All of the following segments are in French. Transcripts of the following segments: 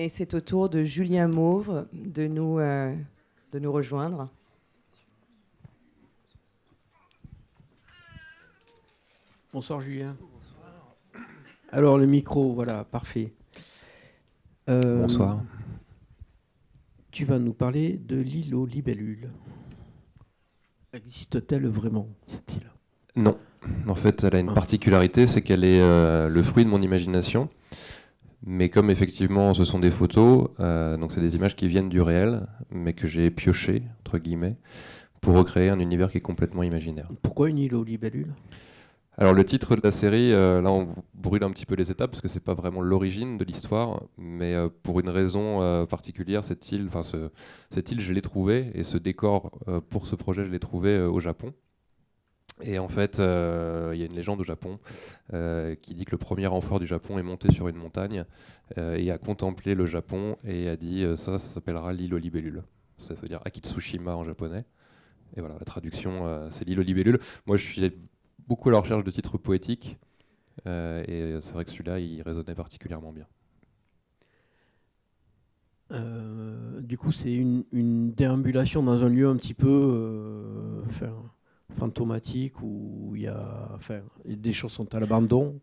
Et c'est au tour de Julien Mauve de nous rejoindre. Bonsoir Julien. Alors le micro, voilà, parfait. Bonsoir. Tu vas nous parler de l'île aux libellules. Existe-t-elle vraiment, cette île ? Non. En fait, elle a une particularité, c'est qu'elle est le fruit de mon imagination. Mais comme effectivement ce sont des photos, donc c'est des images qui viennent du réel, mais que j'ai piochées, entre guillemets, pour recréer un univers qui est complètement imaginaire. Pourquoi une île aux libellules ? Alors le titre de la série, là on brûle un petit peu les étapes parce que c'est pas vraiment l'origine de l'histoire, mais pour une raison particulière, cette île, je l'ai trouvée et ce décor pour ce projet, je l'ai trouvé au Japon. Et en fait, il y a une légende au Japon qui dit que le premier empereur du Japon est monté sur une montagne et a contemplé le Japon et a dit ça s'appellera l'île aux libellules. Ça veut dire Akitsushima en japonais. Et voilà, la traduction, c'est l'île aux libellules. Moi, je suis beaucoup à la recherche de titres poétiques et c'est vrai que celui-là, il résonnait particulièrement bien. Du coup, c'est une déambulation dans un lieu un petit peu fantomatique où il y a, des choses sont à l'abandon.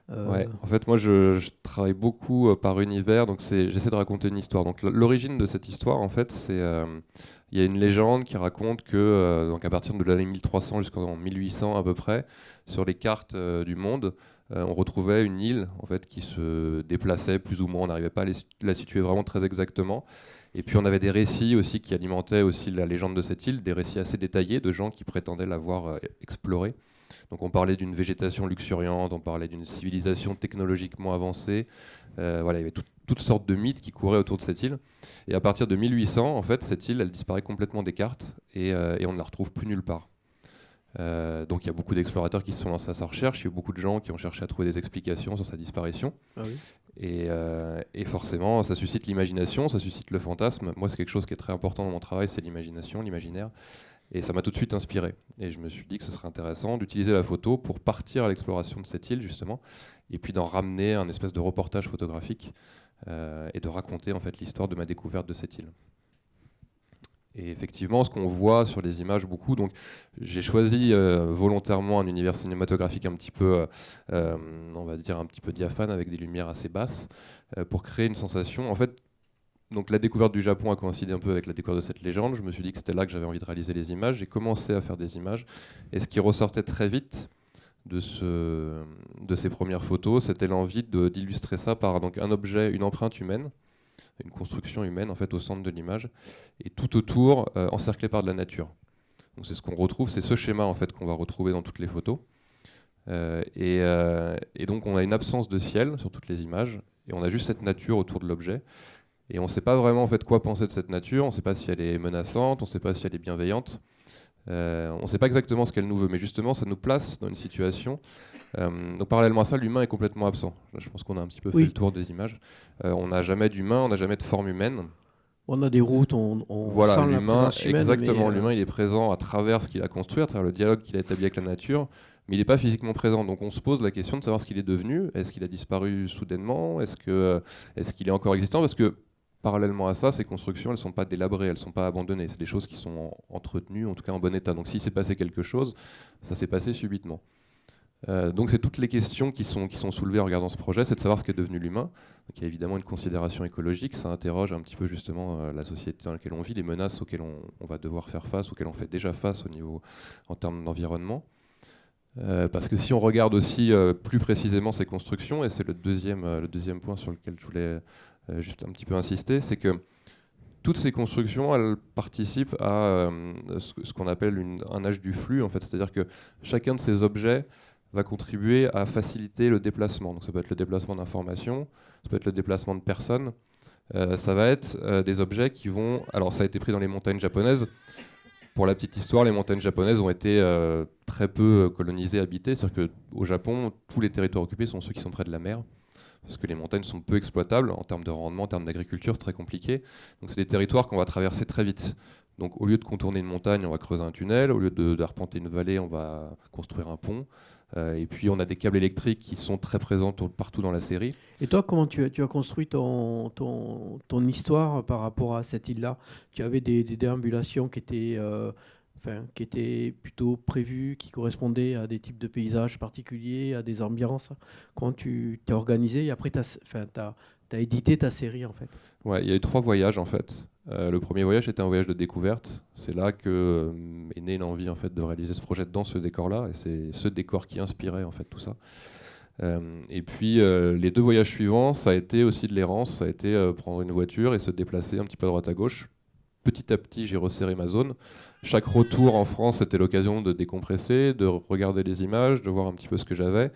Ouais, en fait, moi, je travaille beaucoup par univers, donc j'essaie de raconter une histoire. Donc, l'origine de cette histoire, en fait, c'est il y a une légende qui raconte que, donc à partir de l'année 1300 jusqu'en 1800 à peu près, sur les cartes du monde, on retrouvait une île, en fait, qui se déplaçait plus ou moins. On n'arrivait pas à la situer vraiment très exactement. Et puis, on avait des récits aussi qui alimentaient aussi la légende de cette île, des récits assez détaillés de gens qui prétendaient l'avoir explorée. Donc on parlait d'une végétation luxuriante, on parlait d'une civilisation technologiquement avancée. Voilà, il y avait toutes sortes de mythes qui couraient autour de cette île. Et à partir de 1800, en fait, cette île, elle disparaît complètement des cartes et on ne la retrouve plus nulle part. Donc il y a beaucoup d'explorateurs qui se sont lancés à sa recherche. Il y a eu beaucoup de gens qui ont cherché à trouver des explications sur sa disparition. Ah oui. Et forcément, ça suscite l'imagination, ça suscite le fantasme. Moi, c'est quelque chose qui est très important dans mon travail, c'est l'imagination, l'imaginaire. Et ça m'a tout de suite inspiré. Et je me suis dit que ce serait intéressant d'utiliser la photo pour partir à l'exploration de cette île, justement, et puis d'en ramener un espèce de reportage photographique et de raconter en fait l'histoire de ma découverte de cette île. Et effectivement, ce qu'on voit sur les images beaucoup, donc j'ai choisi volontairement un univers cinématographique un petit peu, on va dire un petit peu diaphane, avec des lumières assez basses, pour créer une sensation. En fait, donc la découverte du Japon a coïncidé un peu avec la découverte de cette légende. Je me suis dit que c'était là que j'avais envie de réaliser les images. J'ai commencé à faire des images. Et ce qui ressortait très vite de ces premières photos, c'était l'envie d'illustrer ça par donc, un objet, une empreinte humaine, une construction humaine en fait au centre de l'image, et tout autour encerclé par de la nature. Donc c'est ce qu'on retrouve, c'est ce schéma en fait qu'on va retrouver dans toutes les photos. Et donc on a une absence de ciel sur toutes les images, et on a juste cette nature autour de l'objet. Et on ne sait pas vraiment en fait, quoi penser de cette nature, on ne sait pas si elle est menaçante, on ne sait pas si elle est bienveillante, on ne sait pas exactement ce qu'elle nous veut, mais justement ça nous place dans une situation. Donc parallèlement à ça, l'humain est complètement absent. Là, je pense qu'on a un petit peu fait le tour des images. On n'a jamais d'humain, on n'a jamais de forme humaine. On a des routes, on voilà, sent la l'humain, présence humaine. exactement, l'humain il est présent à travers ce qu'il a construit, à travers le dialogue qu'il a établi avec la nature, mais il n'est pas physiquement présent. Donc on se pose la question de savoir ce qu'il est devenu. Est-ce qu'il a disparu soudainement ? Est-ce qu'il est encore existant ? Parce que parallèlement à ça, ces constructions, elles ne sont pas délabrées, elles ne sont pas abandonnées. C'est des choses qui sont entretenues, en tout cas en bon état. Donc s'il s'est passé quelque chose, ça s'est passé subitement. Donc c'est toutes les questions qui sont soulevées en regardant ce projet, c'est de savoir ce qu'est devenu l'humain. Donc il y a évidemment une considération écologique, ça interroge un petit peu justement la société dans laquelle on vit, les menaces auxquelles on va devoir faire face, auxquelles on fait déjà face en termes d'environnement. Parce que si on regarde aussi plus précisément ces constructions, et c'est le deuxième point sur lequel je voulais juste un petit peu insister, c'est que toutes ces constructions, elles participent à ce qu'on appelle un âge du flux, en fait. C'est-à-dire que chacun de ces objets va contribuer à faciliter le déplacement. Donc ça peut être le déplacement d'informations, ça peut être le déplacement de personnes. Ça va être des objets qui vont... Alors ça a été pris dans les montagnes japonaises. Pour la petite histoire, les montagnes japonaises ont été très peu colonisées, habitées. C'est-à-dire qu'au Japon, tous les territoires occupés sont ceux qui sont près de la mer. Parce que les montagnes sont peu exploitables en termes de rendement, en termes d'agriculture, c'est très compliqué. Donc c'est des territoires qu'on va traverser très vite. Donc au lieu de contourner une montagne, on va creuser un tunnel, au lieu d'arpenter une vallée, on va construire un pont. Et puis on a des câbles électriques qui sont très présents partout dans la série. Et toi, comment tu as construit ton histoire par rapport à cette île-là? Tu avais des déambulations qui étaient plutôt prévues, qui correspondaient à des types de paysages particuliers, à des ambiances. Comment tu t'es organisé et après tu as édité ta série en fait? Ouais, il y a eu 3 voyages en fait. Le premier voyage était un voyage de découverte. C'est là que est née l'envie en fait de réaliser ce projet dans ce décor-là, et c'est ce décor qui inspirait en fait tout ça. Et puis les 2 voyages suivants, ça a été aussi de l'errance, ça a été prendre une voiture et se déplacer un petit peu à droite à gauche. Petit à petit, j'ai resserré ma zone. Chaque retour en France, c'était l'occasion de décompresser, de regarder les images, de voir un petit peu ce que j'avais,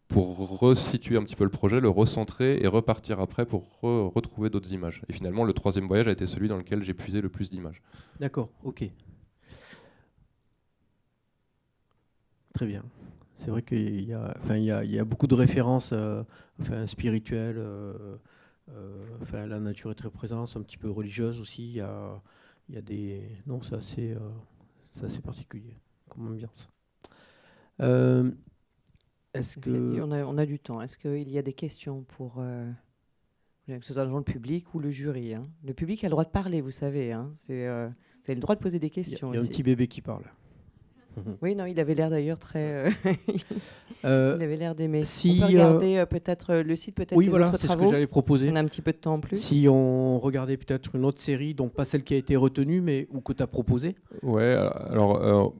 pour resituer un petit peu le projet, le recentrer et repartir après pour retrouver d'autres images. Et finalement, le 3e voyage a été celui dans lequel j'ai puisé le plus d'images. D'accord, ok. Très bien. C'est vrai qu'il y a beaucoup de références spirituelles. La nature est très présente, un petit peu religieuse aussi. Il y a des... Non, c'est assez particulier comme ambiance. Est-ce que... On a du temps. Est-ce qu'il y a des questions pour que ce soit dans le public ou le jury, hein? Le public a le droit de parler, vous savez. Hein. Vous avez le droit de poser des questions. Il y a un petit bébé qui parle. Oui, non, il avait l'air d'ailleurs très... il avait l'air d'aimer. Si, on peut regarder peut-être le site, peut-être oui, les voilà, autres c'est travaux. ce que j'allais proposer. On a un petit peu de temps en plus. Si on regardait peut-être une autre série, donc pas celle qui a été retenue, mais ou que tu as proposée. Ouais, alors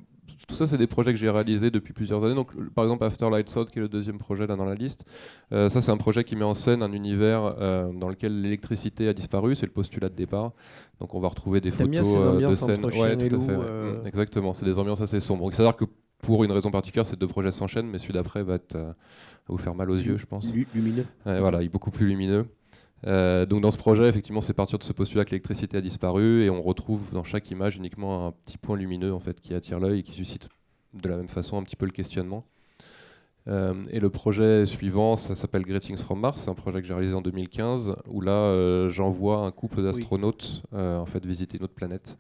tout ça, c'est des projets que j'ai réalisés depuis plusieurs années. Donc, par exemple, After Lights Out, qui est le 2e projet là dans la liste, ça, c'est un projet qui met en scène un univers dans lequel l'électricité a disparu. C'est le postulat de départ. Donc, on va retrouver des photos de scènes. Ouais, tout à fait. Exactement, c'est des ambiances assez sombres. Donc, c'est-à-dire que pour une raison particulière, ces 2 projets s'enchaînent, mais celui d'après va vous faire mal aux yeux, je pense. Lumineux. Voilà, il est beaucoup plus lumineux. Donc dans ce projet, effectivement, c'est partir de ce postulat que l'électricité a disparu, et on retrouve dans chaque image uniquement un petit point lumineux en fait, qui attire l'œil et qui suscite de la même façon un petit peu le questionnement. Et le projet suivant, ça s'appelle Greetings from Mars, c'est un projet que j'ai réalisé en 2015, où là j'envoie un couple d'astronautes en fait, visiter une autre planète.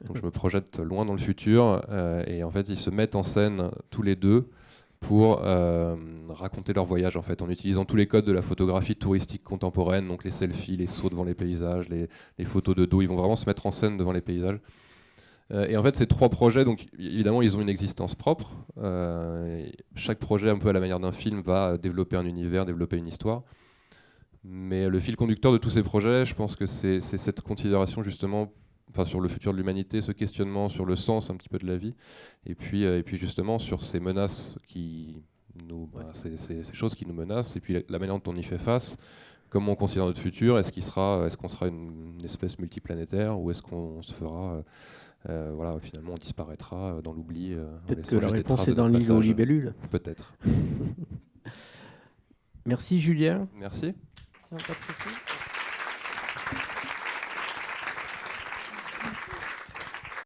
Donc je me projette loin dans le futur, et en fait ils se mettent en scène tous les deux pour raconter leur voyage en fait, en utilisant tous les codes de la photographie touristique contemporaine, donc les selfies, les sauts devant les paysages, les photos de dos. Ils vont vraiment se mettre en scène devant les paysages. Et en fait, ces 3 projets, donc évidemment, ils ont une existence propre. Chaque projet, un peu à la manière d'un film, va développer un univers, développer une histoire. Mais le fil conducteur de tous ces projets, je pense que c'est cette considération justement, enfin, sur le futur de l'humanité, ce questionnement sur le sens un petit peu de la vie, et puis justement sur ces menaces ces choses qui nous menacent, et puis la manière dont on y fait face, comment on considère notre futur, est-ce qu'on sera une espèce multiplanétaire, ou est-ce qu'on se fera, finalement on disparaîtra dans l'oubli. Peut-être que la réponse est dans l'île aux libellules. Peut-être. Merci Julien. Merci. Pas de questions ?